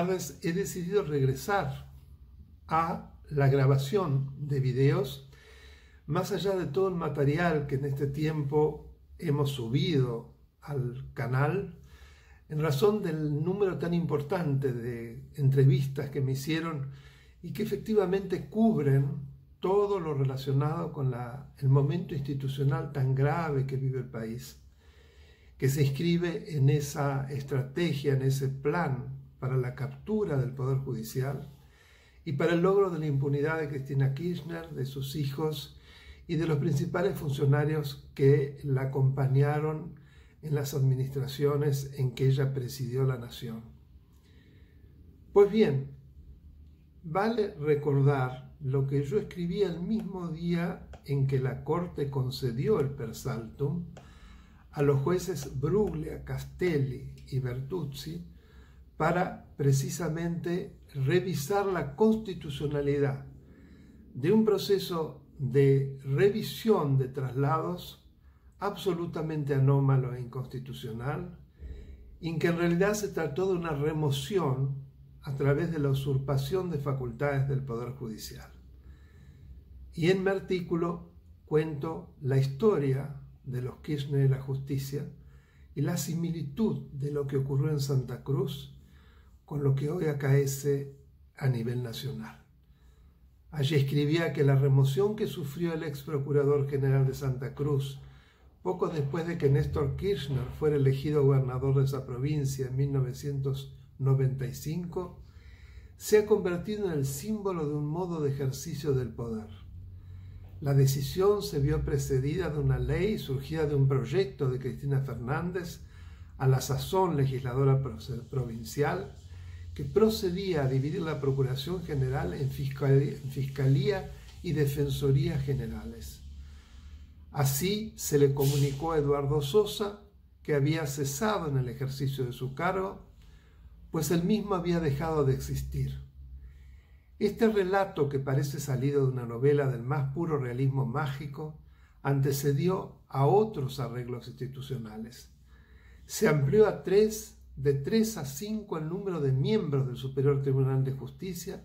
tardes he decidido regresar a la grabación de videos, más allá de todo el material que en este tiempo hemos subido al canal, en razón del número tan importante de entrevistas que me hicieron y que efectivamente cubren todo lo relacionado con el momento institucional tan grave que vive el país, que se inscribe en esa estrategia, en ese plan para la captura del Poder Judicial y para el logro de la impunidad de Cristina Kirchner, de sus hijos y de los principales funcionarios que la acompañaron en las administraciones en que ella presidió la nación. Pues bien, vale recordar lo que yo escribí el mismo día en que la Corte concedió el per saltum a los jueces Bruglia, Castelli y Bertuzzi para precisamente revisar la constitucionalidad de un proceso de revisión de traslados absolutamente anómalo e inconstitucional, en que en realidad se trató de una remoción a través de la usurpación de facultades del Poder Judicial. Y en mi artículo cuento la historia de los Kirchner y la justicia y la similitud de lo que ocurrió en Santa Cruz con lo que hoy acaece a nivel nacional. Allí escribía que la remoción que sufrió el ex procurador general de Santa Cruz poco después de que Néstor Kirchner fuera elegido gobernador de esa provincia en 1995, se ha convertido en el símbolo de un modo de ejercicio del poder. La decisión se vio precedida de una ley surgida de un proyecto de Cristina Fernández, a la sazón legisladora provincial, que procedía a dividir la Procuración General en Fiscalía y Defensoría Generales. Así se le comunicó a Eduardo Sosa que había cesado en el ejercicio de su cargo, pues él mismo había dejado de existir. Este relato, que parece salido de una novela del más puro realismo mágico, antecedió a otros arreglos institucionales. Se amplió de 3 a 5 el número de miembros del Superior Tribunal de Justicia,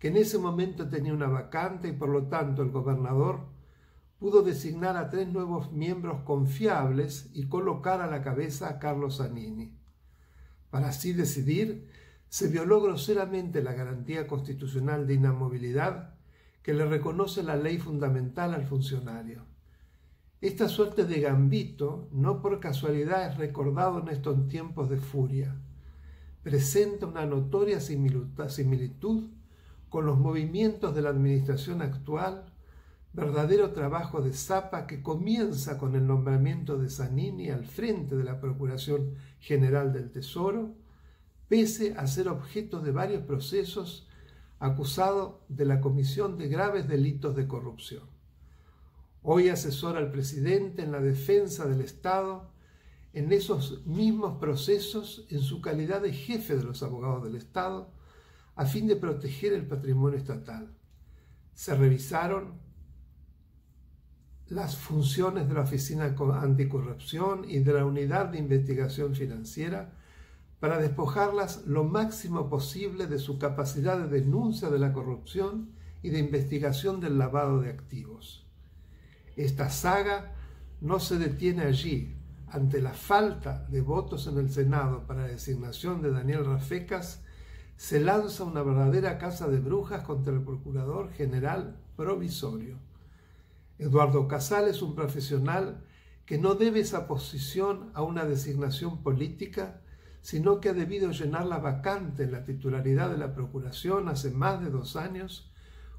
que en ese momento tenía una vacante y por lo tanto el gobernador pudo designar a 3 nuevos miembros confiables y colocar a la cabeza a Carlos Zanini. Para así decidir, se violó groseramente la garantía constitucional de inamovilidad que le reconoce la ley fundamental al funcionario. Esta suerte de gambito, no por casualidad, es recordado en estos tiempos de furia. Presenta una notoria similitud con los movimientos de la administración actual, verdadero trabajo de Zapa que comienza con el nombramiento de Zanini al frente de la Procuración General del Tesoro, pese a ser objeto de varios procesos, acusado de la comisión de graves delitos de corrupción. Hoy asesora al presidente en la defensa del Estado en esos mismos procesos en su calidad de jefe de los abogados del Estado, a fin de proteger el patrimonio estatal. Se revisaron las funciones de la Oficina Anticorrupción y de la Unidad de Investigación Financiera para despojarlas lo máximo posible de su capacidad de denuncia de la corrupción y de investigación del lavado de activos. Esta saga no se detiene allí. Ante la falta de votos en el Senado para la designación de Daniel Rafecas, se lanza una verdadera caza de brujas contra el Procurador General provisorio. Eduardo Casal es un profesional que no debe esa posición a una designación política, sino que ha debido llenar la vacante en la titularidad de la Procuración hace más de 2 años,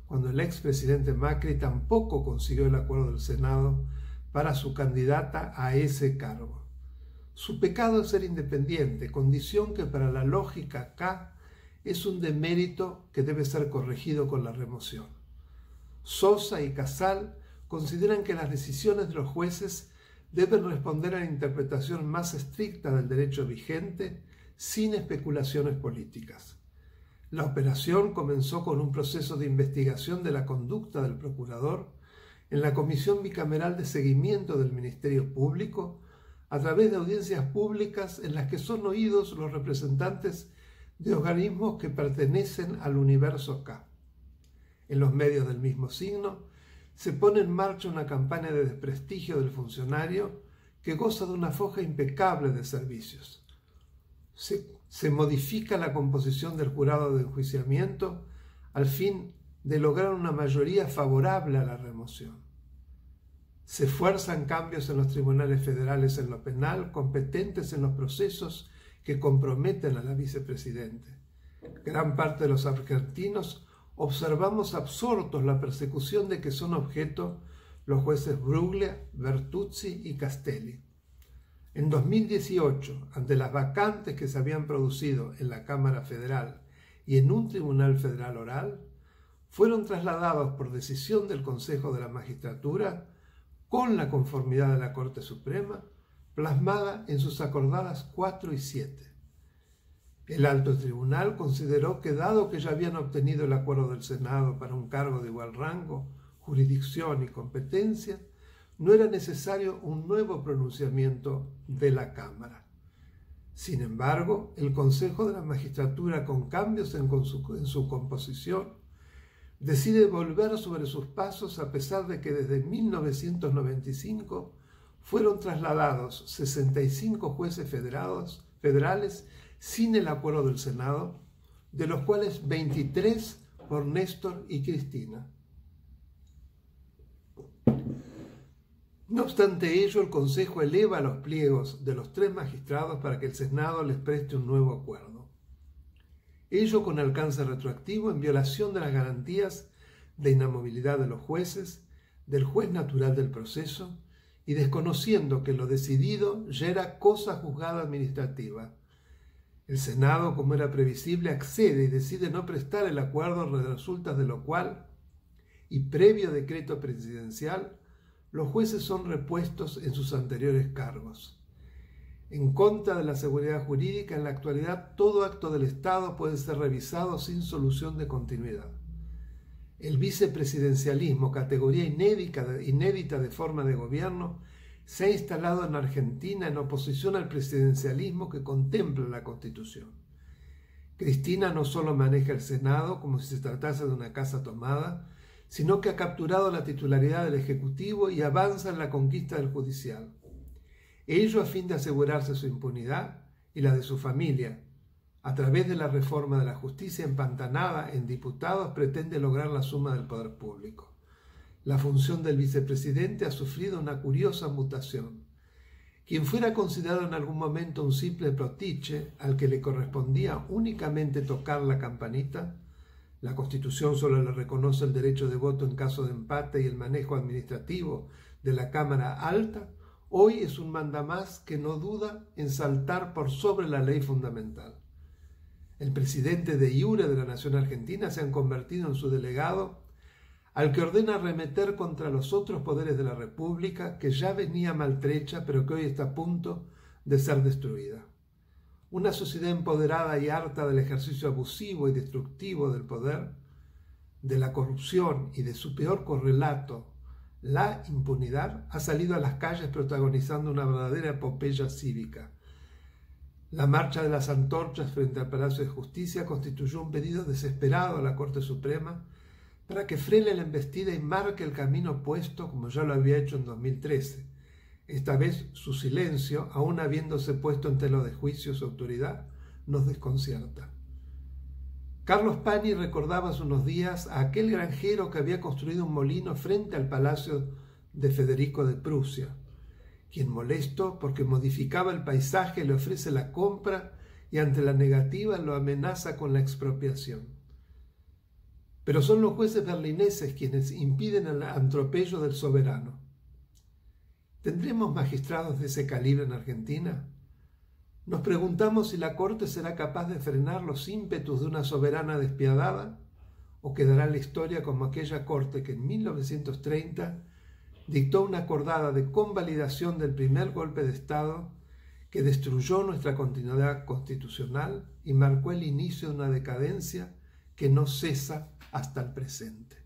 cuando el expresidente Macri tampoco consiguió el acuerdo del Senado para su candidata a ese cargo. Su pecado es ser independiente, condición que para la lógica acá es un demérito que debe ser corregido con la remoción. Sosa y Casal consideran que las decisiones de los jueces deben responder a la interpretación más estricta del derecho vigente, sin especulaciones políticas. La operación comenzó con un proceso de investigación de la conducta del procurador en la Comisión Bicameral de Seguimiento del Ministerio Público, a través de audiencias públicas en las que son oídos los representantes de organismos que pertenecen al universo K. En los medios del mismo signo, se pone en marcha una campaña de desprestigio del funcionario que goza de una foja impecable de servicios. Se modifica la composición del jurado de enjuiciamiento al fin de lograr una mayoría favorable a la remoción. Se fuerzan cambios en los tribunales federales en lo penal, competentes en los procesos que comprometen a la vicepresidente. Gran parte de los argentinos observamos absortos la persecución de que son objeto los jueces Bruglia, Bertuzzi y Castelli. En 2018, ante las vacantes que se habían producido en la Cámara Federal y en un tribunal federal oral, fueron trasladados por decisión del Consejo de la Magistratura con la conformidad de la Corte Suprema, plasmada en sus acordadas 4 y 7. El alto tribunal consideró que, dado que ya habían obtenido el acuerdo del Senado para un cargo de igual rango, jurisdicción y competencia, no era necesario un nuevo pronunciamiento de la Cámara. Sin embargo, el Consejo de la Magistratura, con cambios en su composición, decide volver sobre sus pasos a pesar de que desde 1995 fueron trasladados 65 jueces federales sin el acuerdo del Senado, de los cuales 23 por Néstor y Cristina. No obstante ello, el Consejo eleva los pliegos de los 3 magistrados para que el Senado les preste un nuevo acuerdo. Ello con alcance retroactivo en violación de las garantías de inamovilidad de los jueces, del juez natural del proceso y desconociendo que lo decidido ya era cosa juzgada administrativa. El Senado, como era previsible, accede y decide no prestar el acuerdo, resultas de lo cual, y previo decreto presidencial, los jueces son repuestos en sus anteriores cargos. En contra de la seguridad jurídica, en la actualidad todo acto del Estado puede ser revisado sin solución de continuidad. El vicepresidencialismo, categoría inédita de forma de gobierno, se ha instalado en Argentina en oposición al presidencialismo que contempla la Constitución. Cristina no solo maneja el Senado como si se tratase de una casa tomada, sino que ha capturado la titularidad del Ejecutivo y avanza en la conquista del Judicial. Ello a fin de asegurarse su impunidad y la de su familia. A través de la reforma de la justicia empantanada en diputados pretende lograr la suma del poder público. La función del vicepresidente ha sufrido una curiosa mutación. Quien fuera considerado en algún momento un simple protiche al que le correspondía únicamente tocar la campanita, la Constitución solo le reconoce el derecho de voto en caso de empate y el manejo administrativo de la Cámara Alta, hoy es un mandamás que no duda en saltar por sobre la ley fundamental. El presidente de iure de la nación argentina se ha convertido en su delegado, al que ordena arremeter contra los otros poderes de la República, que ya venía maltrecha, pero que hoy está a punto de ser destruida. Una sociedad empoderada y harta del ejercicio abusivo y destructivo del poder, de la corrupción y de su peor correlato, la impunidad, ha salido a las calles protagonizando una verdadera epopeya cívica. La marcha de las antorchas frente al Palacio de Justicia constituyó un pedido desesperado a la Corte Suprema para que frene la embestida y marque el camino opuesto como ya lo había hecho en 2013. Esta vez su silencio, aún habiéndose puesto en tela de juicio su autoridad, nos desconcierta. Carlos Pani recordaba hace unos días a aquel granjero que había construido un molino frente al palacio de Federico de Prusia, quien, molesto porque modificaba el paisaje, le ofrece la compra y ante la negativa lo amenaza con la expropiación. Pero son los jueces berlineses quienes impiden el atropello del soberano. ¿Tendremos magistrados de ese calibre en Argentina? Nos preguntamos si la Corte será capaz de frenar los ímpetus de una soberana despiadada o quedará en la historia como aquella Corte que en 1930 dictó una acordada de convalidación del primer golpe de Estado que destruyó nuestra continuidad constitucional y marcó el inicio de una decadencia que no cesa hasta el presente.